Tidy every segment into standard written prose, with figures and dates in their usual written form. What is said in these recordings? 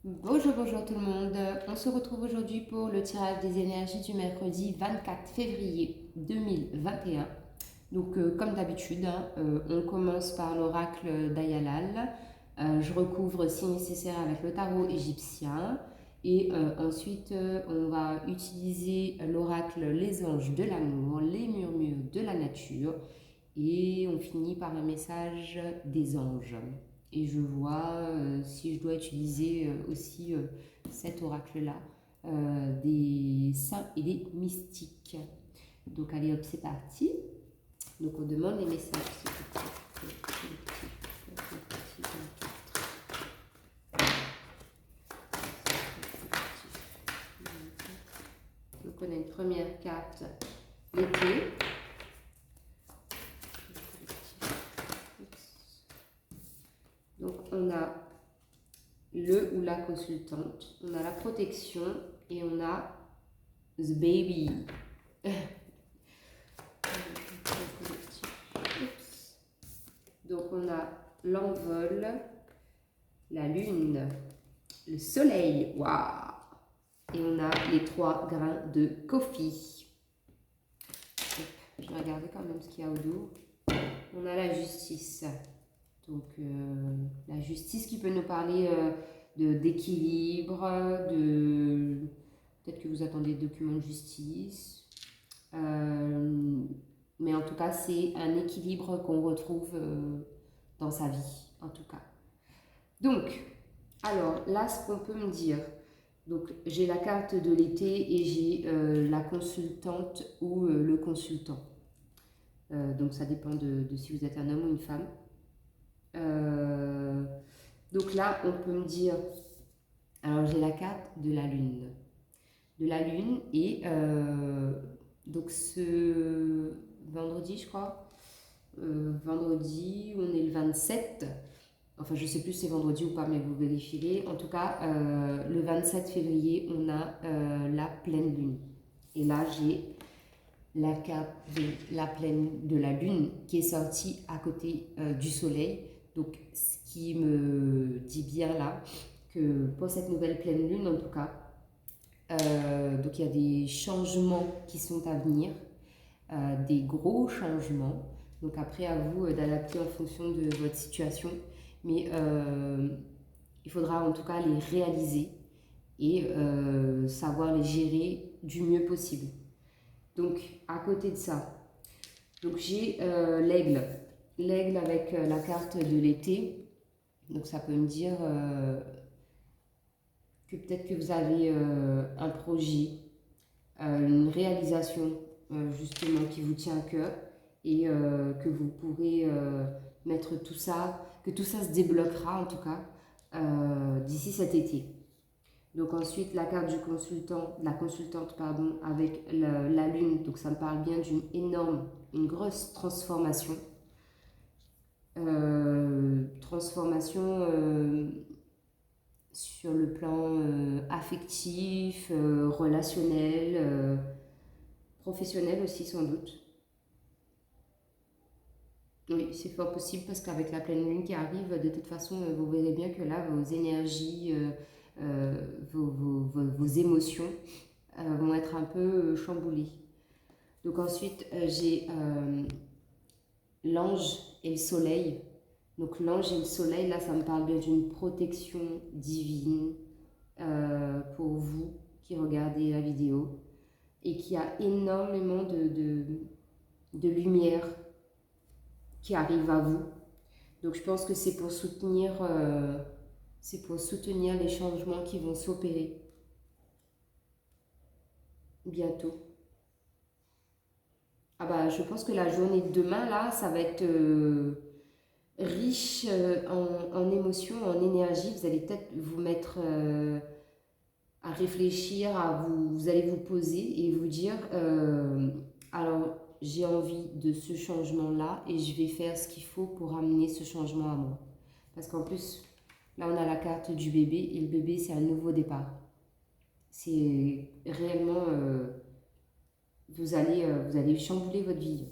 Bonjour, bonjour tout le monde. On se retrouve aujourd'hui pour le tirage des énergies du mercredi 24 février 2021. Donc, comme d'habitude, on commence par l'oracle d'Ayalal. Je recouvre si nécessaire avec le tarot égyptien. Et ensuite, on va utiliser l'oracle Les anges de l'amour, les murmures de la nature. Et on finit par un message des anges. Et je vois si je dois utiliser aussi cet oracle-là, des saints et des mystiques. Donc allez hop, c'est parti. Donc on demande les messages. Donc on a une première carte, l'été. Donc on a le ou la consultante, on a la protection et on a the baby. Donc on a l'envol, la lune, le soleil, waouh! Et on a les 3 grains de coffee. Je vais regarder quand même ce qu'il y a au dos. On a la justice. Donc la justice qui peut nous parler d'équilibre, peut-être que vous attendez des documents de justice. Mais en tout cas, c'est un équilibre qu'on retrouve dans sa vie, en tout cas. Donc, alors là, ce qu'on peut me dire, donc j'ai la carte de l'été et j'ai la consultante ou le consultant. Donc ça dépend de si vous êtes un homme ou une femme. Donc là, on peut me dire, alors j'ai la carte de la lune. De la lune et donc ce vendredi, je crois, vendredi, on est le 27. Enfin, je sais plus si c'est vendredi ou pas, mais vous vérifierez. En tout cas, le 27 février, on a la pleine lune. Et là, j'ai la carte de la pleine de la lune qui est sortie à côté du soleil. Donc, ce qui me dit bien là que pour cette nouvelle pleine lune, en tout cas, donc il y a des changements qui sont à venir, des gros changements. Donc après, à vous d'adapter en fonction de votre situation. Mais il faudra en tout cas les réaliser et savoir les gérer du mieux possible. Donc à côté de ça, donc j'ai l'aigle avec la carte de l'été. Donc ça peut me dire que peut-être que vous avez un projet, une réalisation justement qui vous tient à cœur et que vous pourrez mettre tout ça, que tout ça se débloquera en tout cas d'ici cet été. Donc ensuite la carte du consultant, la consultante pardon, avec la lune, donc ça me parle bien d'une énorme, une grosse transformation. Transformation sur le plan affectif, relationnel, professionnel aussi sans doute. Oui, c'est fort possible parce qu'avec la pleine lune qui arrive, de toute façon, vous verrez bien que là, vos énergies, vos émotions vont être un peu chamboulées. Donc ensuite, j'ai l'ange et le soleil. Donc l'ange et le soleil, là, ça me parle bien d'une protection divine pour vous qui regardez la vidéo et qui a énormément de lumière qui arrive à vous. Donc je pense que c'est pour soutenir les changements qui vont s'opérer bientôt. Ah bah je pense que la journée de demain là, ça va être riche en émotions, en énergie. Vous allez peut-être vous mettre à réfléchir, vous allez vous poser et vous dire alors j'ai envie de ce changement-là et je vais faire ce qu'il faut pour amener ce changement à moi. Parce qu'en plus, là on a la carte du bébé et le bébé c'est un nouveau départ. C'est réellement, vous allez chambouler votre vie.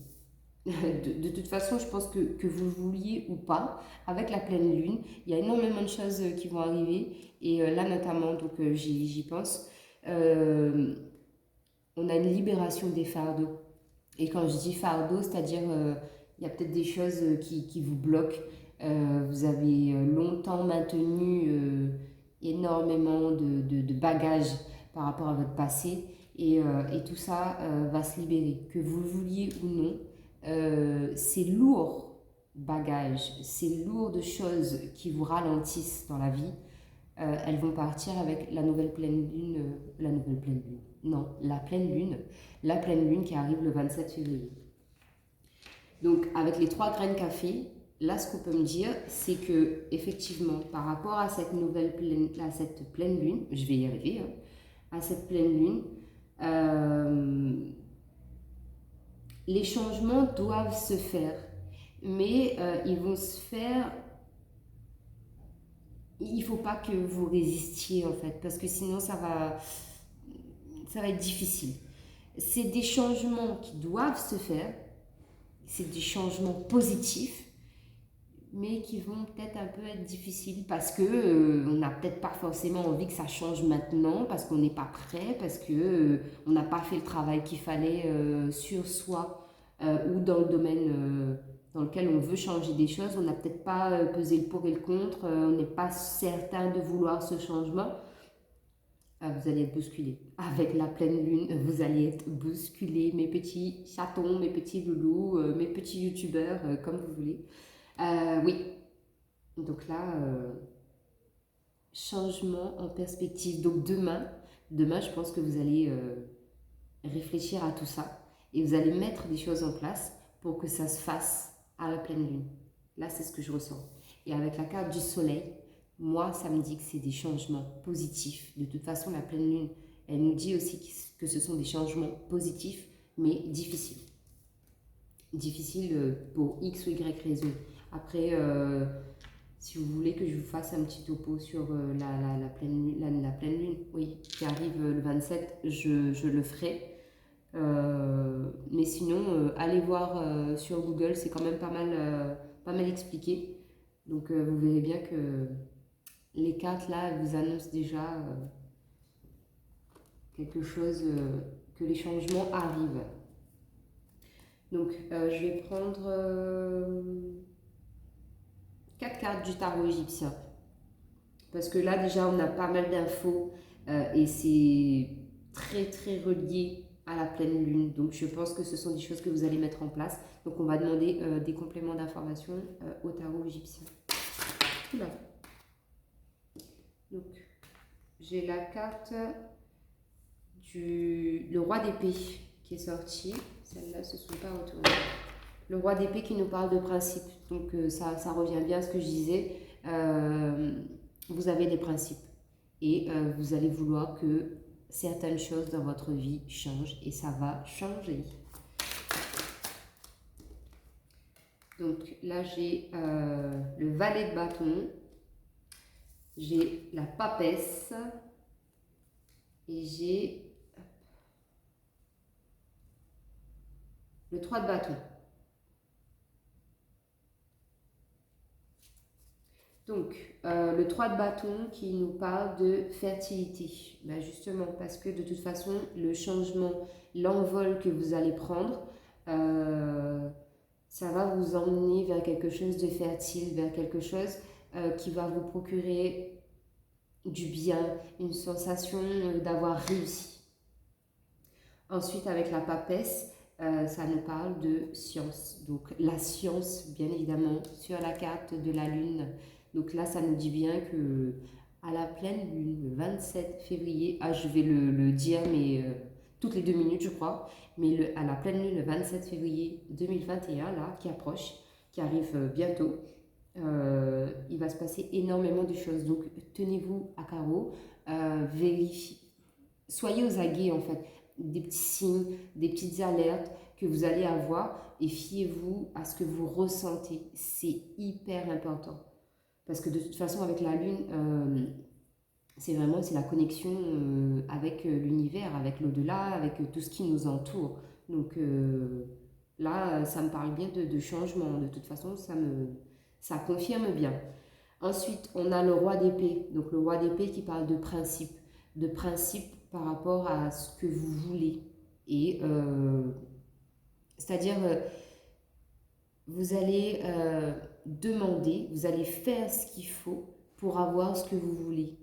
De toute façon, je pense que vous le vouliez ou pas, avec la pleine lune, il y a énormément de choses qui vont arriver. Et là, notamment, donc j'y pense, euh, on a une libération des fardeaux. Et quand je dis fardeau, c'est-à-dire il y a peut-être des choses qui vous bloquent. Vous avez longtemps maintenu énormément de bagages par rapport à votre passé. Et tout ça va se libérer. Que vous le vouliez ou non, c'est lourd bagages, c'est lourd de choses qui vous ralentissent dans la vie. Elles vont partir avec la nouvelle pleine lune, la nouvelle pleine lune, non, la pleine lune qui arrive le 27 février. Donc avec les 3 graines café, là ce qu'on peut me dire, c'est que effectivement par rapport à cette à cette pleine lune, je vais y arriver, hein, à cette pleine lune, euh, les changements doivent se faire, mais ils vont se faire. Il ne faut pas que vous résistiez en fait, parce que sinon ça va être difficile. C'est des changements qui doivent se faire, c'est des changements positifs, mais qui vont peut-être un peu être difficiles parce que on n'a peut-être pas forcément envie que ça change maintenant, parce qu'on n'est pas prêt, parce que on n'a pas fait le travail qu'il fallait sur soi ou dans le domaine dans lequel on veut changer des choses. On n'a peut-être pas pesé le pour et le contre, on n'est pas certain de vouloir ce changement. Vous allez être bousculé. Avec la pleine lune, vous allez être bousculé, mes petits chatons, mes petits loulous, mes petits youtubeurs, comme vous voulez. Oui, donc là, changement en perspective. Donc demain, je pense que vous allez réfléchir à tout ça et vous allez mettre des choses en place pour que ça se fasse à la pleine lune. Là, c'est ce que je ressens. Et avec la carte du soleil, moi, ça me dit que c'est des changements positifs. De toute façon, la pleine lune, elle nous dit aussi que ce sont des changements positifs, mais difficiles. Difficiles pour X ou Y raison. Après, si vous voulez que je vous fasse un petit topo sur la pleine lune, oui, qui arrive le 27, je le ferai. Mais sinon, allez voir sur Google, c'est quand même pas mal expliqué. Donc vous verrez bien que les cartes là, elles vous annoncent déjà quelque chose, que les changements arrivent. Donc je vais prendre 4 cartes du tarot égyptien. Parce que là déjà on a pas mal d'infos et c'est très très relié à la pleine lune. Donc je pense que ce sont des choses que vous allez mettre en place. Donc on va demander des compléments d'information au tarot égyptien. Oula. Donc j'ai la carte le roi d'épée qui est sorti. Celle-là se sont pas retournées. Le roi d'épée qui nous parle de principe. Donc ça revient bien à ce que je disais. Vous avez des principes et vous allez vouloir que certaines choses dans votre vie changent et ça va changer. Donc là j'ai le valet de bâton, j'ai la papesse et j'ai le 3 de bâton. Donc, le 3 de bâton qui nous parle de fertilité. Ben justement, parce que de toute façon, le changement, l'envol que vous allez prendre, ça va vous emmener vers quelque chose de fertile, vers quelque chose qui va vous procurer du bien, une sensation d'avoir réussi. Ensuite, avec la papesse, ça nous parle de science. Donc, la science, bien évidemment, sur la carte de la Lune. Donc là, ça nous dit bien que à la pleine lune, le 27 février, je vais le dire, mais toutes les 2 minutes, je crois, mais à la pleine lune, le 27 février 2021, là, qui approche, qui arrive bientôt, il va se passer énormément de choses. Donc, tenez-vous à carreau, vérifiez, soyez aux aguets, en fait, des petits signes, des petites alertes que vous allez avoir et fiez-vous à ce que vous ressentez. C'est hyper important. Parce que de toute façon, avec la Lune, c'est la connexion avec l'univers, avec l'au-delà, avec tout ce qui nous entoure. Donc Là, ça me parle bien de changement. De toute façon, ça confirme bien. Ensuite, on a le roi d'épée. Donc, le roi d'épée qui parle de principe. De principe par rapport à ce que vous voulez. Et c'est-à-dire, vous allez demander, vous allez faire ce qu'il faut pour avoir ce que vous voulez.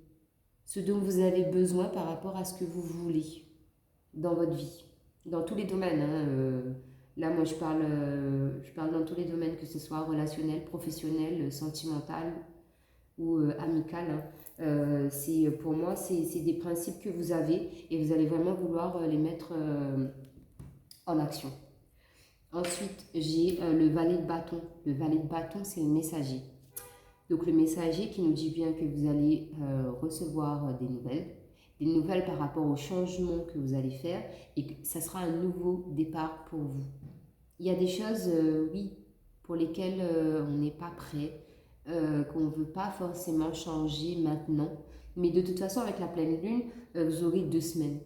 Ce dont vous avez besoin par rapport à ce que vous voulez dans votre vie. Dans tous les domaines. Là, moi, je parle dans tous les domaines, que ce soit relationnel, professionnel, sentimental ou amical. Pour moi, c'est des principes que vous avez et vous allez vraiment vouloir les mettre en action. Ensuite, j'ai le valet de bâton. Le valet de bâton, c'est le messager. Donc, le messager qui nous dit bien que vous allez recevoir des nouvelles par rapport au changement que vous allez faire et que ça sera un nouveau départ pour vous. Il y a des choses, oui, pour lesquelles on n'est pas prêt, qu'on ne veut pas forcément changer maintenant. Mais de toute façon, avec la pleine lune, vous aurez 2 semaines.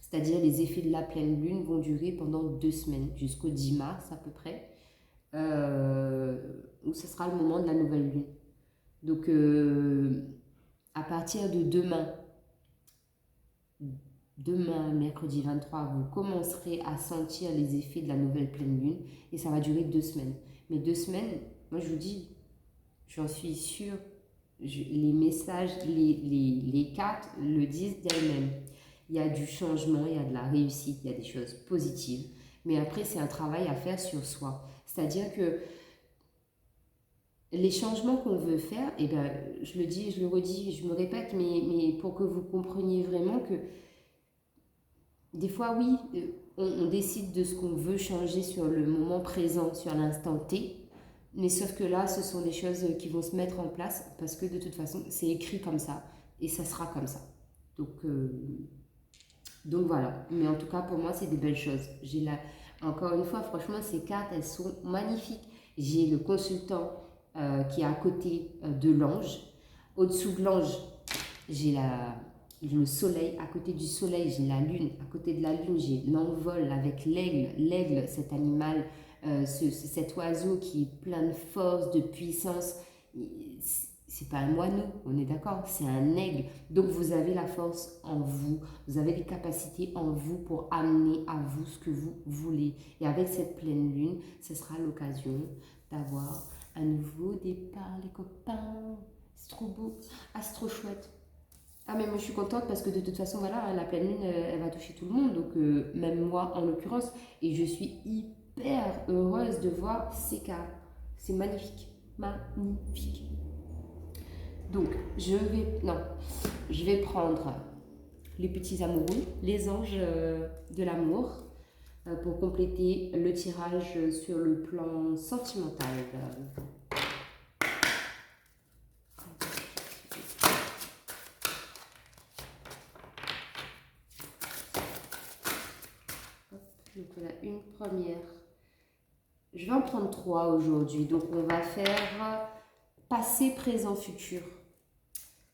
C'est-à-dire les effets de la pleine lune vont durer pendant 2 semaines, jusqu'au 10 mars à peu près, où ce sera le moment de la nouvelle lune. Donc, à partir de demain, mercredi 23, vous commencerez à sentir les effets de la nouvelle pleine lune et ça va durer 2 semaines. Mais 2 semaines, moi je vous dis, j'en suis sûre, les messages, les cartes le disent d'elles-mêmes. Il y a du changement, il y a de la réussite, il y a des choses positives. Mais après, c'est un travail à faire sur soi. C'est-à-dire que les changements qu'on veut faire, eh ben, je le dis, je le redis, je me répète, mais pour que vous compreniez vraiment que des fois, oui, on décide de ce qu'on veut changer sur le moment présent, sur l'instant T, mais sauf que là, ce sont des choses qui vont se mettre en place parce que de toute façon, c'est écrit comme ça et ça sera comme ça. Donc voilà, mais en tout cas, pour moi, c'est des belles choses. Encore une fois, franchement, ces cartes, elles sont magnifiques. J'ai le consultant qui est à côté de l'ange. Au-dessous de l'ange, j'ai le soleil. À côté du soleil, j'ai la lune. À côté de la lune, j'ai l'envol avec l'aigle. L'aigle, cet animal, cet oiseau qui est plein de force, de puissance. C'est pas un moineau, on est d'accord, c'est un aigle. Donc vous avez la force en vous, vous avez les capacités en vous pour amener à vous ce que vous voulez. Et avec cette pleine lune, ce sera l'occasion d'avoir un nouveau départ, les copains. C'est trop beau, ah c'est trop chouette. Ah mais moi je suis contente parce que de toute façon voilà, la pleine lune elle va toucher tout le monde, donc même moi en l'occurrence, et je suis hyper heureuse de voir ces cartes. C'est magnifique, magnifique. Donc je vais prendre les petits amoureux, les anges de l'amour, pour compléter le tirage sur le plan sentimental. Donc voilà, une première. Je vais en prendre 3 aujourd'hui. Donc on va faire passé, présent, futur.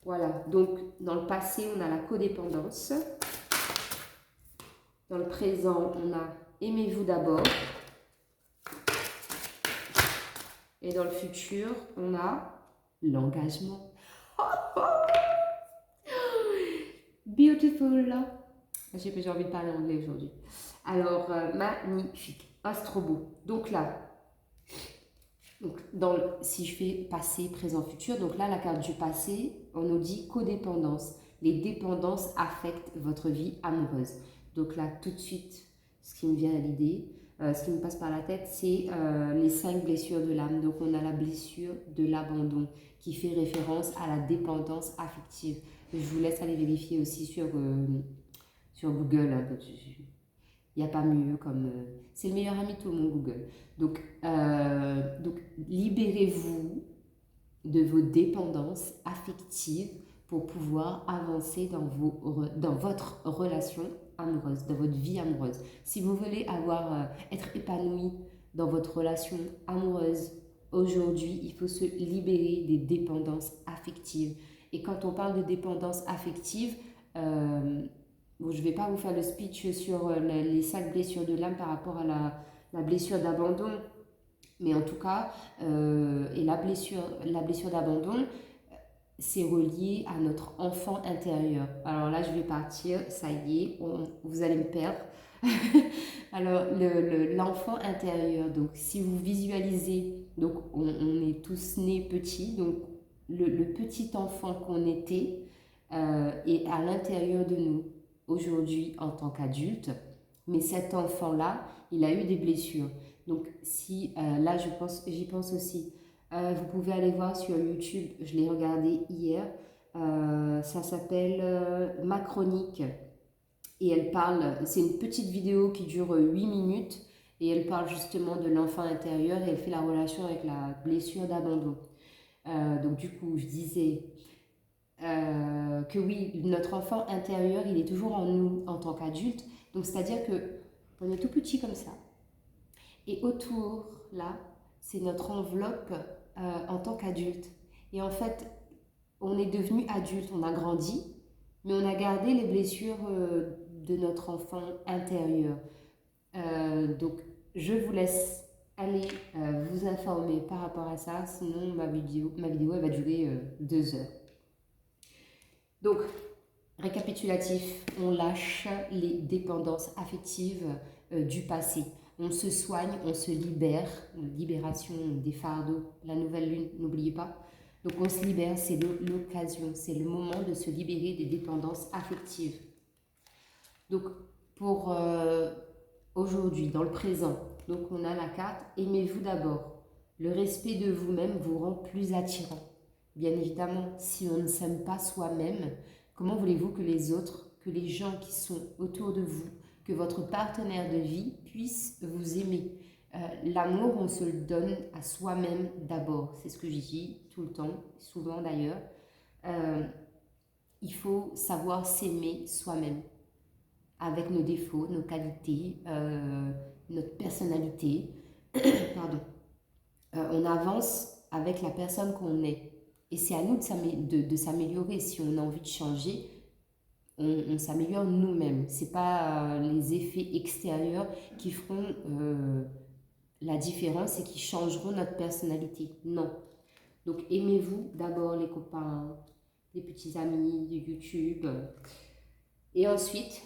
Voilà, donc dans le passé, on a la codépendance. Dans le présent, on a aimez-vous d'abord. Et dans le futur, on a l'engagement. Beautiful. J'ai envie de parler anglais aujourd'hui. Alors, magnifique. Ah, c'est trop beau. Donc là, si je fais passé, présent, futur, donc là, la carte du passé, on nous dit codépendance. Les dépendances affectent votre vie amoureuse. Donc là, tout de suite, ce qui me vient à l'idée, ce qui me passe par la tête, c'est les 5 blessures de l'âme. Donc on a la blessure de l'abandon qui fait référence à la dépendance affective. Je vous laisse aller vérifier aussi sur Google. Hein, il n'y a pas mieux comme... c'est le meilleur ami de tout le monde, Google. Donc libérez-vous de vos dépendances affectives pour pouvoir avancer dans votre relation amoureuse, dans votre vie amoureuse. Si vous voulez être épanoui dans votre relation amoureuse, aujourd'hui, il faut se libérer des dépendances affectives. Et quand on parle de dépendance affective, bon, je ne vais pas vous faire le speech sur les 5 blessures de l'âme par rapport à la blessure d'abandon. Mais en tout cas, et la blessure d'abandon, c'est relié à notre enfant intérieur. Alors là, je vais partir, ça y est, vous allez me perdre. Alors, l'enfant intérieur, donc si vous visualisez, donc on est tous nés petits, donc le petit enfant qu'on était est à l'intérieur de nous aujourd'hui en tant qu'adulte, mais cet enfant-là, il a eu des blessures. Donc si, là j'y pense aussi, vous pouvez aller voir sur YouTube, je l'ai regardé hier, ça s'appelle Ma Chronique. Et elle parle, c'est une petite vidéo qui dure 8 minutes et elle parle justement de l'enfant intérieur et elle fait la relation avec la blessure d'abandon. Donc du coup, je disais que oui, notre enfant intérieur, il est toujours en nous en tant qu'adulte. Donc c'est-à-dire que on est tout petit comme ça. Et autour, là, c'est notre enveloppe en tant qu'adulte. Et en fait, on est devenu adulte, on a grandi, mais on a gardé les blessures de notre enfant intérieur. Donc, je vous laisse aller vous informer par rapport à ça, sinon ma vidéo elle va durer 2 heures. Donc, récapitulatif, on lâche les dépendances affectives du passé. On se soigne, on se libère, libération des fardeaux, la nouvelle lune, n'oubliez pas. Donc on se libère, c'est l'occasion, c'est le moment de se libérer des dépendances affectives. Donc pour aujourd'hui, dans le présent, donc on a la carte « Aimez-vous d'abord ». Le respect de vous-même vous rend plus attirant. Bien évidemment, si on ne s'aime pas soi-même, comment voulez-vous que les autres, que les gens qui sont autour de vous, que votre partenaire de vie puisse vous aimer? L'amour, on se le donne à soi-même d'abord. C'est ce que je dis tout le temps, souvent d'ailleurs. Il faut savoir s'aimer soi-même, avec nos défauts, nos qualités, notre personnalité. Pardon. On avance avec la personne qu'on est. Et c'est à nous de s'améliorer. Si on a envie de changer, on s'améliore nous-mêmes. Ce n'est pas les effets extérieurs qui feront la différence et qui changeront notre personnalité. Non. Donc aimez-vous d'abord les copains, les petits amis de YouTube. Et ensuite,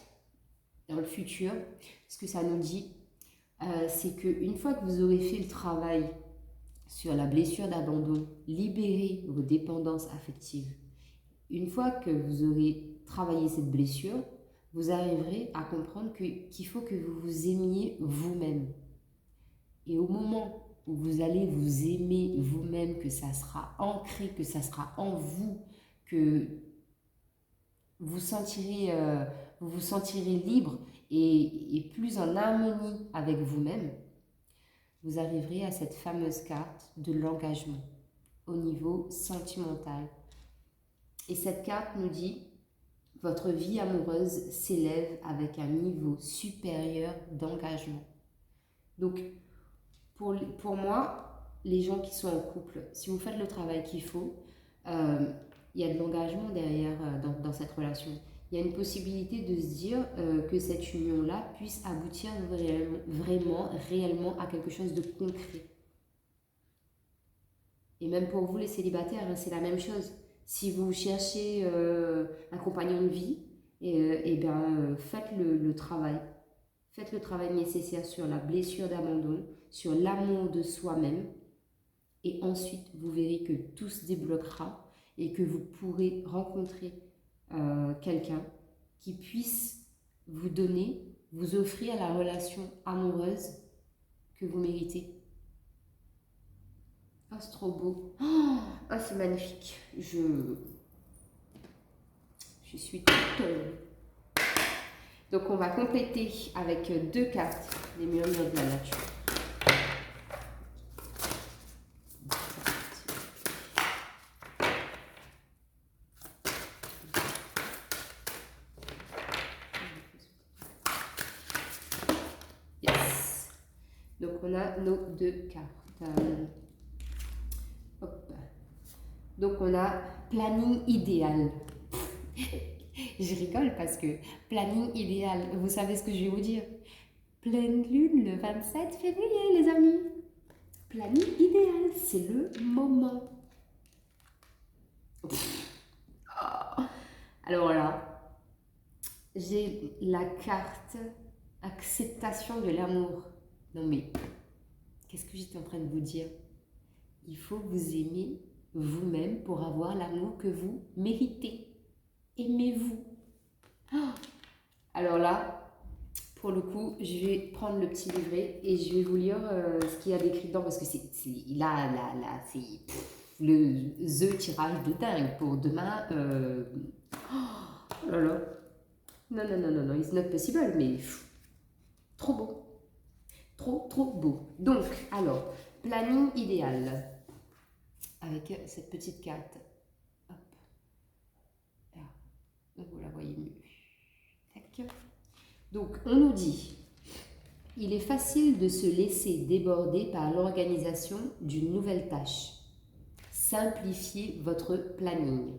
dans le futur, ce que ça nous dit, c'est qu'une fois que vous aurez fait le travail sur la blessure d'abandon, libérez vos dépendances affectives. Une fois que vous aurez travaillé cette blessure, vous arriverez à comprendre qu'il faut que vous vous aimiez vous-même. Et au moment où vous allez vous aimer vous-même, que ça sera ancré, que ça sera en vous, que vous vous sentirez libre et plus en harmonie avec vous-même, vous arriverez à cette fameuse carte de l'engagement au niveau sentimental. Et cette carte nous dit, votre vie amoureuse s'élève avec un niveau supérieur d'engagement. Donc, pour moi, les gens qui sont en couple, si vous faites le travail qu'il faut, il y a de l'engagement derrière dans cette relation. Il y a une possibilité de se dire que cette union-là puisse aboutir réellement à quelque chose de concret. Et même pour vous les célibataires, c'est la même chose. Si vous cherchez un compagnon de vie, faites le travail. Faites le travail nécessaire sur la blessure d'abandon, sur l'amour de soi-même. Et ensuite, vous verrez que tout se débloquera et que vous pourrez rencontrer quelqu'un qui puisse vous donner, vous offrir la relation amoureuse que vous méritez. Oh, c'est trop beau. Oh, c'est magnifique. Je suis toute... Donc, on va compléter avec 2 cartes, les murmures de la nature. Yes. Donc, on a nos 2 cartes. Hop. Donc, on a planning idéal. Je rigole parce que planning idéal, vous savez ce que je vais vous dire? Pleine lune le 27 février, les amis. Planning idéal, c'est le moment. Alors là, j'ai la carte acceptation de l'amour. Non mais, qu'est-ce que j'étais en train de vous dire? Il faut vous aimer vous-même pour avoir l'amour que vous méritez. Aimez-vous. Alors là, pour le coup, je vais prendre le petit livret et je vais vous lire ce qu'il y a d'écrit dedans parce que c'est le tirage de dingue pour demain. Oh là là. Non, it's not possible, mais trop beau. Trop beau. Donc, alors, planning idéal. Avec cette petite carte. Hop. Là, vous la voyez mieux. Tac. Donc, on nous dit, il est facile de se laisser déborder par l'organisation d'une nouvelle tâche. Simplifiez votre planning.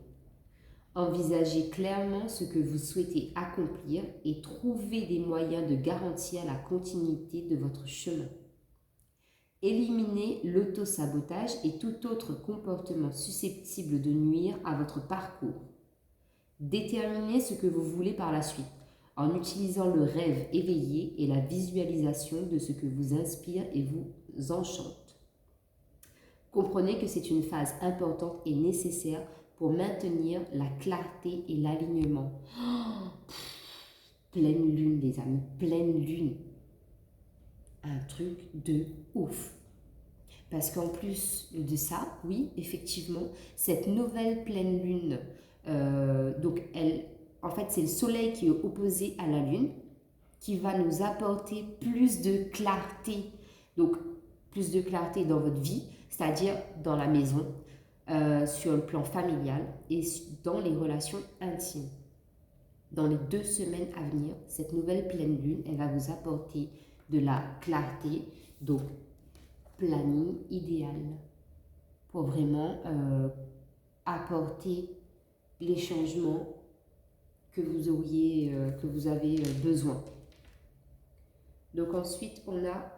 Envisagez clairement ce que vous souhaitez accomplir et trouvez des moyens de garantir la continuité de votre chemin. Éliminez l'auto-sabotage et tout autre comportement susceptible de nuire à votre parcours. Déterminez ce que vous voulez par la suite en utilisant le rêve éveillé et la visualisation de ce que vous inspire et vous enchante. Comprenez que c'est une phase importante et nécessaire pour maintenir la clarté et l'alignement. Pleine lune, les amis, pleine lune. Un truc de ouf. Parce qu'en plus de ça, oui, effectivement, cette nouvelle pleine lune, donc en fait, c'est le soleil qui est opposé à la lune, qui va nous apporter plus de clarté. Donc, plus de clarté dans votre vie, c'est-à-dire dans la maison, sur le plan familial et dans les relations intimes. Dans les 2 semaines à venir, cette nouvelle pleine lune, elle va vous apporter de la clarté, donc planning idéal pour vraiment apporter les changements que vous avez besoin. Donc ensuite, on a...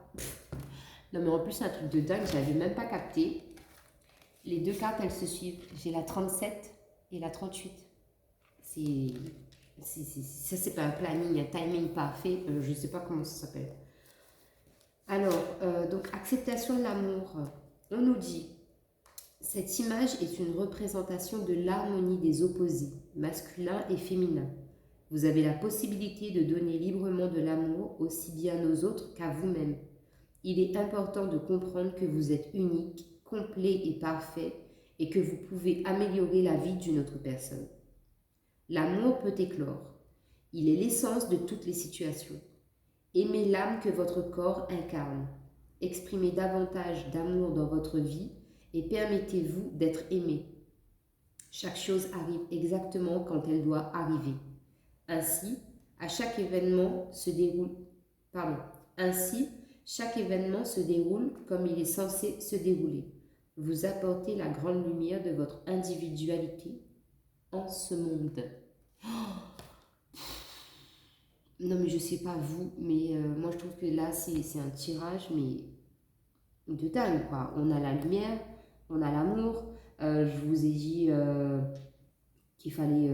Non mais en plus, c'est un truc de dingue, je n'avais même pas capté. Les 2 cartes, elles se suivent. J'ai la 37 et la 38. Ça, c'est pas un planning, un timing parfait. Je ne sais pas comment ça s'appelle. Alors, donc, acceptation de l'amour. On nous dit, cette image est une représentation de l'harmonie des opposés, masculin et féminin. Vous avez la possibilité de donner librement de l'amour aussi bien aux autres qu'à vous-même. Il est important de comprendre que vous êtes unique, complet et parfait et que vous pouvez améliorer la vie d'une autre personne. L'amour peut éclore. Il est l'essence de toutes les situations. Aimez l'âme que votre corps incarne. Exprimez davantage d'amour dans votre vie et permettez-vous d'être aimé. Chaque chose arrive exactement quand elle doit arriver. Ainsi, chaque événement se déroule comme il est censé se dérouler. Vous apportez la grande lumière de votre individualité en ce monde. Non mais je sais pas vous, mais moi je trouve que là c'est un tirage mais de dingue quoi. On a la lumière, on a l'amour. Je vous ai dit qu'il fallait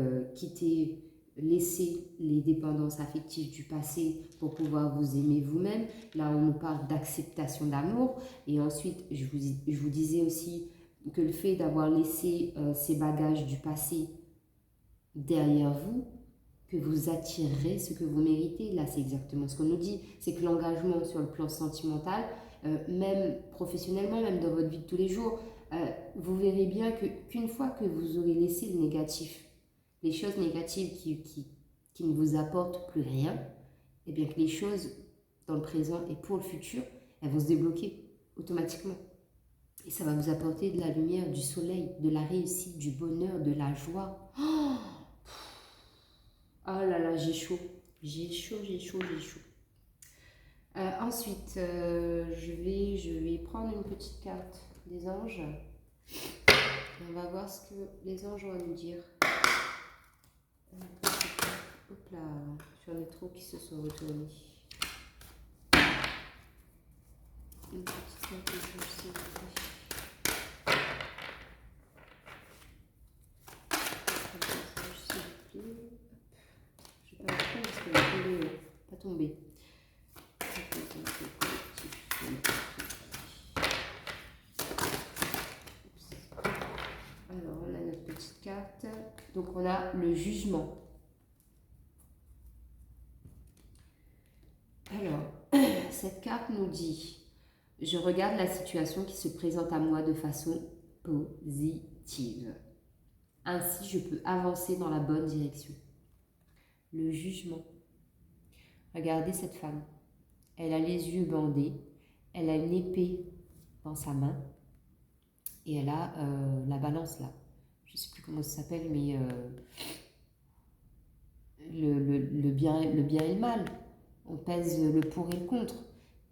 laisser les dépendances affectives du passé pour pouvoir vous aimer vous-même. Là on nous parle d'acceptation d'amour. Et ensuite je vous disais aussi que le fait d'avoir laissé ces bagages du passé derrière vous, que vous attirerez ce que vous méritez. Là, c'est exactement ce qu'on nous dit. C'est que l'engagement sur le plan sentimental, même professionnellement, même dans votre vie de tous les jours, vous verrez bien qu'une fois que vous aurez laissé le négatif, les choses négatives qui ne vous apportent plus rien, et bien que les choses dans le présent et pour le futur, elles vont se débloquer automatiquement. Et ça va vous apporter de la lumière, du soleil, de la réussite, du bonheur, de la joie. Oh là là, j'ai chaud. Ensuite, je vais prendre une petite carte des anges. Et on va voir ce que les anges ont à nous dire. Hop là, j'en ai trop qui se sont retournés. Une petite carte de jeu, s'il vous plaît. Je vais pas le prendre parce qu'elle est pas tombée. Alors, on a notre petite carte. Donc, on a le jugement. Alors, cette carte nous dit, je regarde la situation qui se présente à moi de façon positive. Ainsi, je peux avancer dans la bonne direction. Le jugement. Regardez cette femme. Elle a les yeux bandés. Elle a une épée dans sa main. Et elle a la balance là. Je ne sais plus comment ça s'appelle, mais le bien et le mal. On pèse le pour et le contre.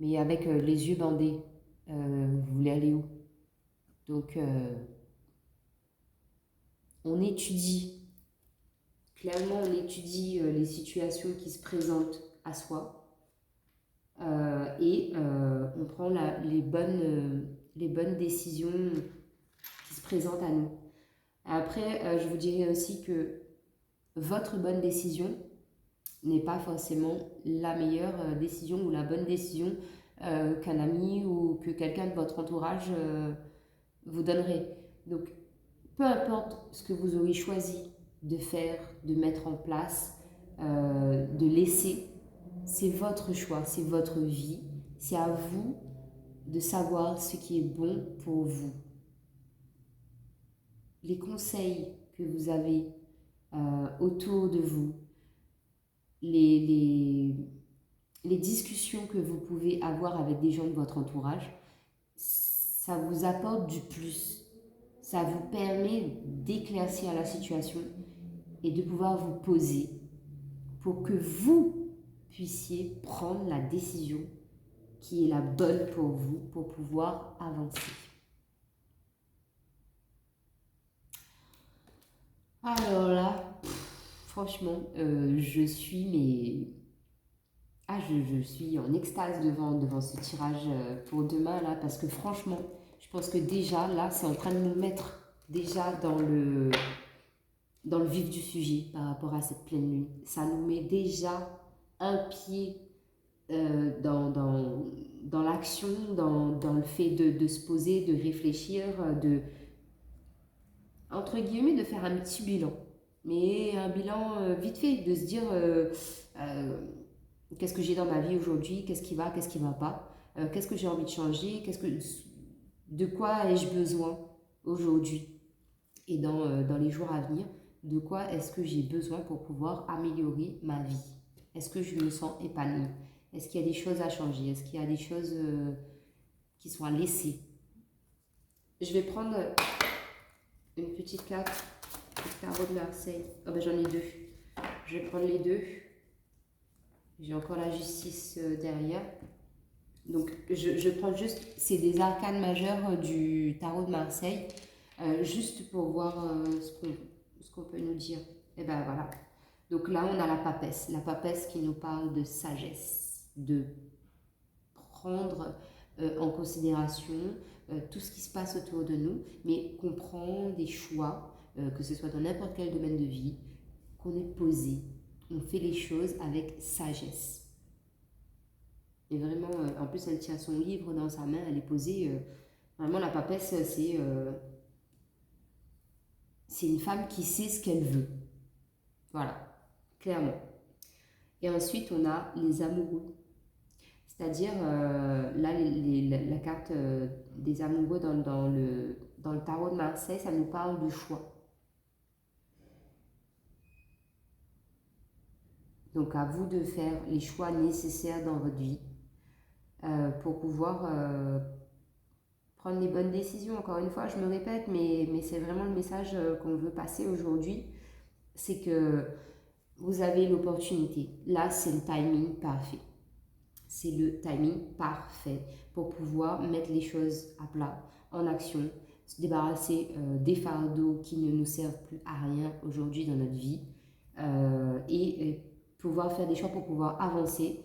Mais avec les yeux bandés, vous voulez aller où? Donc, on étudie. Clairement, on étudie les situations qui se présentent à soi et on prend les bonnes décisions qui se présentent à nous. Après, je vous dirais aussi que votre bonne décision n'est pas forcément la meilleure décision ou la bonne décision qu'un ami ou que quelqu'un de votre entourage vous donnerait. Donc, peu importe ce que vous aurez choisi de faire, de mettre en place, de laisser, c'est votre choix, c'est votre vie. C'est à vous de savoir ce qui est bon pour vous. Les conseils que vous avez autour de vous, les discussions que vous pouvez avoir avec des gens de votre entourage, ça vous apporte du plus. Ça vous permet d'éclaircir la situation et de pouvoir vous poser pour que vous puissiez prendre la décision qui est la bonne pour vous pour pouvoir avancer. Alors là, franchement, je suis je suis en extase devant ce tirage pour demain là, parce que franchement, je pense que déjà là, c'est en train de nous mettre déjà dans le vif du sujet par rapport à cette pleine lune. Ça nous met déjà un pied dans l'action, dans le fait de se poser, de réfléchir, entre guillemets, de faire un petit bilan. Mais un bilan vite fait, de se dire qu'est-ce que j'ai dans ma vie aujourd'hui, qu'est-ce qui va pas, qu'est-ce que j'ai envie de changer, de quoi ai-je besoin aujourd'hui et dans les jours à venir, de quoi est-ce que j'ai besoin pour pouvoir améliorer ma vie. Est-ce que je me sens épanouie? Est-ce qu'il y a des choses à changer? Est-ce qu'il y a des choses qui sont à laisser? Je vais prendre une petite carte du tarot de Marseille. Oh ben j'en ai deux. Je vais prendre les deux. J'ai encore la justice derrière. Donc je prends juste, c'est des arcanes majeures du tarot de Marseille, juste pour voir ce qu'on peut nous dire. Et ben voilà. Donc là on a la papesse qui nous parle de sagesse, de prendre en considération tout ce qui se passe autour de nous, mais qu'on prend des choix, que ce soit dans n'importe quel domaine de vie, qu'on est posé, on fait les choses avec sagesse. Et vraiment, en plus, elle tient son livre dans sa main, elle est posée. Vraiment, la papesse, c'est une femme qui sait ce qu'elle veut. Voilà, clairement. Et ensuite, on a les amoureux. C'est-à-dire, là, la carte des amoureux dans le tarot de Marseille, ça nous parle de choix. Donc, à vous de faire les choix nécessaires dans votre vie pour pouvoir prendre les bonnes décisions. Encore une fois, je me répète, mais c'est vraiment le message qu'on veut passer aujourd'hui. C'est que vous avez l'opportunité. Là, c'est le timing parfait. C'est le timing parfait pour pouvoir mettre les choses à plat, en action, se débarrasser des fardeaux qui ne nous servent plus à rien aujourd'hui dans notre vie et pouvoir faire des choix pour pouvoir avancer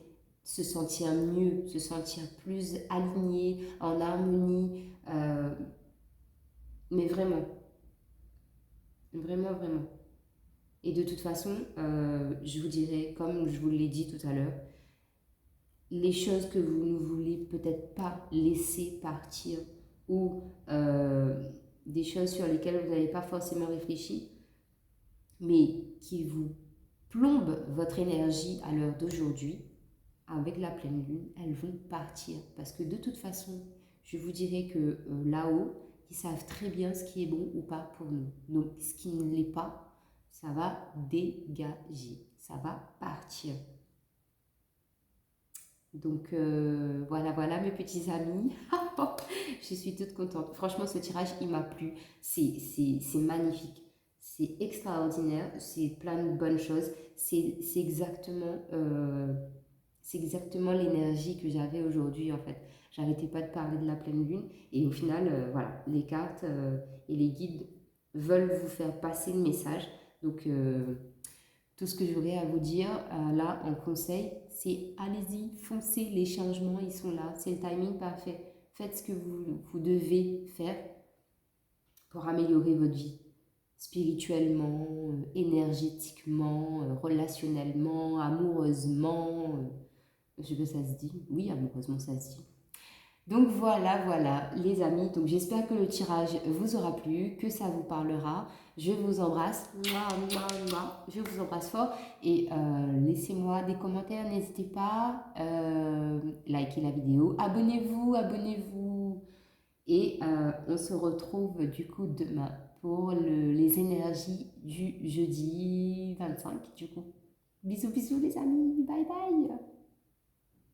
se sentir mieux, se sentir plus aligné, en harmonie. Mais vraiment, vraiment, vraiment. Et de toute façon, je vous dirais, comme je vous l'ai dit tout à l'heure, les choses que vous ne voulez peut-être pas laisser partir ou des choses sur lesquelles vous n'avez pas forcément réfléchi, mais qui vous plombent votre énergie à l'heure d'aujourd'hui, avec la pleine lune, elles vont partir. Parce que de toute façon, je vous dirais que là-haut, ils savent très bien ce qui est bon ou pas pour nous. Donc, ce qui ne l'est pas, ça va dégager, ça va partir. Donc, voilà, voilà mes petits amis. Je suis toute contente. Franchement, ce tirage, il m'a plu. C'est magnifique. C'est extraordinaire. C'est plein de bonnes choses. C'est exactement... c'est exactement l'énergie que j'avais aujourd'hui en fait. J'arrêtais pas de parler de la pleine lune et au final, voilà, les cartes et les guides veulent vous faire passer le message. Donc, tout ce que j'aurais à vous dire là en conseil, c'est allez-y, foncez, les changements, ils sont là, c'est le timing parfait. Faites ce que vous devez faire pour améliorer votre vie spirituellement, énergétiquement, relationnellement, amoureusement. Je sais pas si ça se dit. Oui, amoureusement, ça se dit. Donc voilà, voilà, les amis. Donc j'espère que le tirage vous aura plu, que ça vous parlera. Je vous embrasse. Mouah, mouah, mouah. Je vous embrasse fort. Et laissez-moi des commentaires. N'hésitez pas. Likez la vidéo. Abonnez-vous, abonnez-vous. Et on se retrouve du coup demain pour les énergies du jeudi 25 du coup. Bisous, bisous les amis. Bye bye.